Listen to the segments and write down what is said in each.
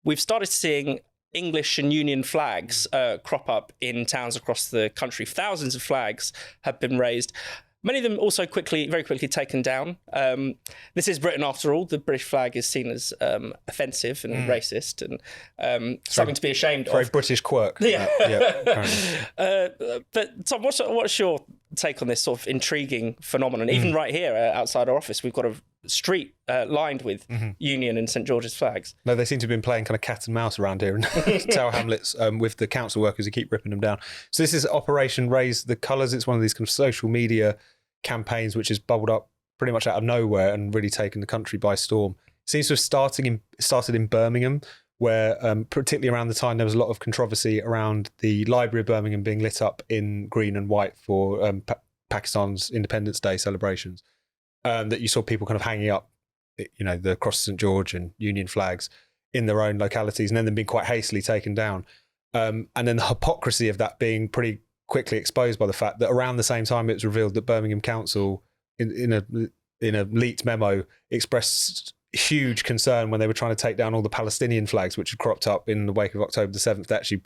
we've started seeing English and Union flags crop up in towns across the country. Thousands of flags have been raised. Many of them also very quickly taken down. This is Britain, after all. The British flag is seen as offensive and racist and something to be ashamed of. Very British quirk. Yeah. Apparently. But Tom, what's your take on this sort of intriguing phenomenon? Even right here outside our office, we've got a street lined with Union and St George's flags. No, they seem to have been playing kind of cat and mouse around here in Tower Hamlets with the council workers who keep ripping them down. So this is Operation Raise the Colours. It's one of these kind of social media campaigns which has bubbled up pretty much out of nowhere and really taken the country by storm. It seems to have started in Birmingham, where particularly around the time there was a lot of controversy around the Library of Birmingham being lit up in green and white for Pakistan's Independence Day celebrations. That you saw people kind of hanging up, the Cross St George and Union flags in their own localities, and then them being quite hastily taken down. And then the hypocrisy of that being pretty quickly exposed by the fact that around the same time it was revealed that Birmingham Council, in a leaked memo, expressed huge concern when they were trying to take down all the Palestinian flags which had cropped up in the wake of October the 7th. They actually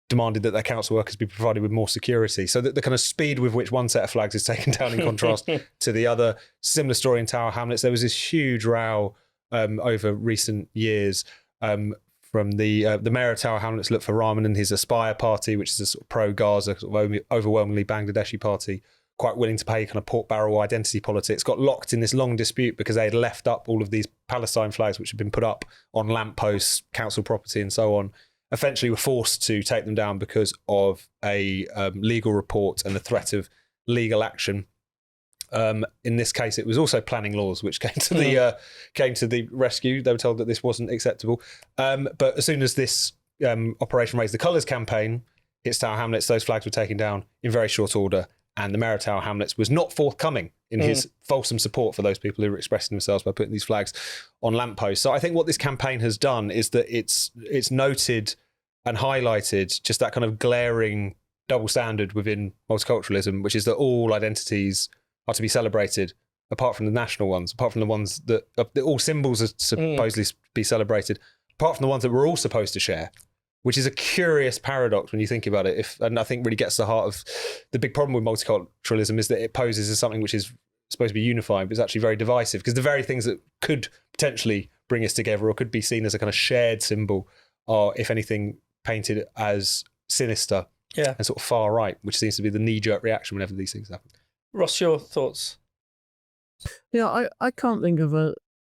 demanded that their council workers be provided with more security. So that the kind of speed with which one set of flags is taken down in contrast to the other. Similar story in Tower Hamlets. There was this huge row over recent years from the mayor of Tower Hamlets, Lutfur Rahman, and his Aspire party, which is a sort of pro-Gaza, sort of overwhelmingly Bangladeshi party, quite willing to pay kind of pork barrel identity politics, got locked in this long dispute because they had left up all of these Palestine flags which had been put up on lampposts, council property and so on. Eventually were forced to take them down because of a legal report and the threat of legal action. In this case, it was also planning laws which came to the rescue. They were told that this wasn't acceptable. But as soon as this Operation Raise the Colours campaign hits Tower Hamlets, those flags were taken down in very short order. And the mayor of Tower Hamlets was not forthcoming in his fulsome support for those people who were expressing themselves by putting these flags on lampposts. So I think what this campaign has done is that it's noted and highlighted just that kind of glaring double standard within multiculturalism, which is that all identities are to be celebrated apart from the national ones, apart from the ones that all symbols are supposedly be celebrated, apart from the ones that we're all supposed to share. Which is a curious paradox when you think about it. And I think really gets to the heart of the big problem with multiculturalism is that it poses as something which is supposed to be unifying, but it's actually very divisive, because the very things that could potentially bring us together or could be seen as a kind of shared symbol are, if anything, painted as sinister and sort of far right, which seems to be the knee-jerk reaction whenever these things happen. Ross, your thoughts? Yeah, I can't think of a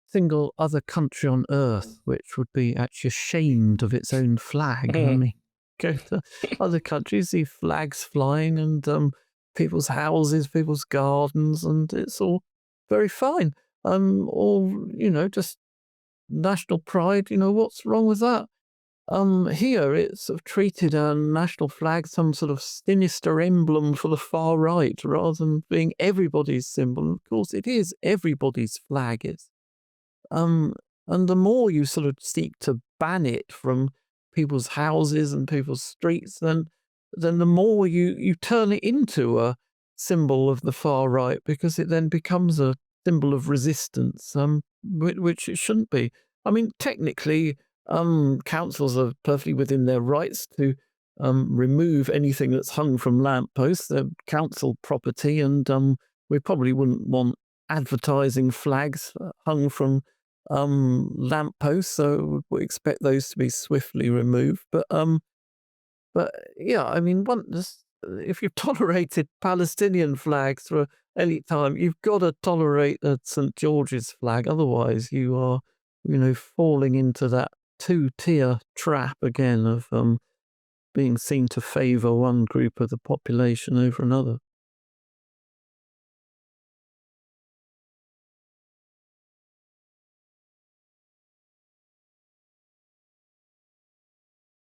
single other country on earth which would be actually ashamed of its own flag. I mean, go to other countries, see flags flying and people's houses, people's gardens, and it's all very fine. All, just national pride, what's wrong with that? Here it's sort of treated a national flag some sort of sinister emblem for the far right rather than being everybody's symbol. Of course, it is everybody's flag. And the more you sort of seek to ban it from people's houses and people's streets, then the more you turn it into a symbol of the far right, because it then becomes a symbol of resistance, which it shouldn't be. I mean, technically, councils are perfectly within their rights to remove anything that's hung from lampposts. They're council property, and we probably wouldn't want advertising flags hung from lampposts, so we expect those to be swiftly removed. But yeah, I mean, if you've tolerated Palestinian flags for any time, you've got to tolerate the St George's flag. Otherwise, you are, falling into that two-tier trap again of being seen to favour one group of the population over another.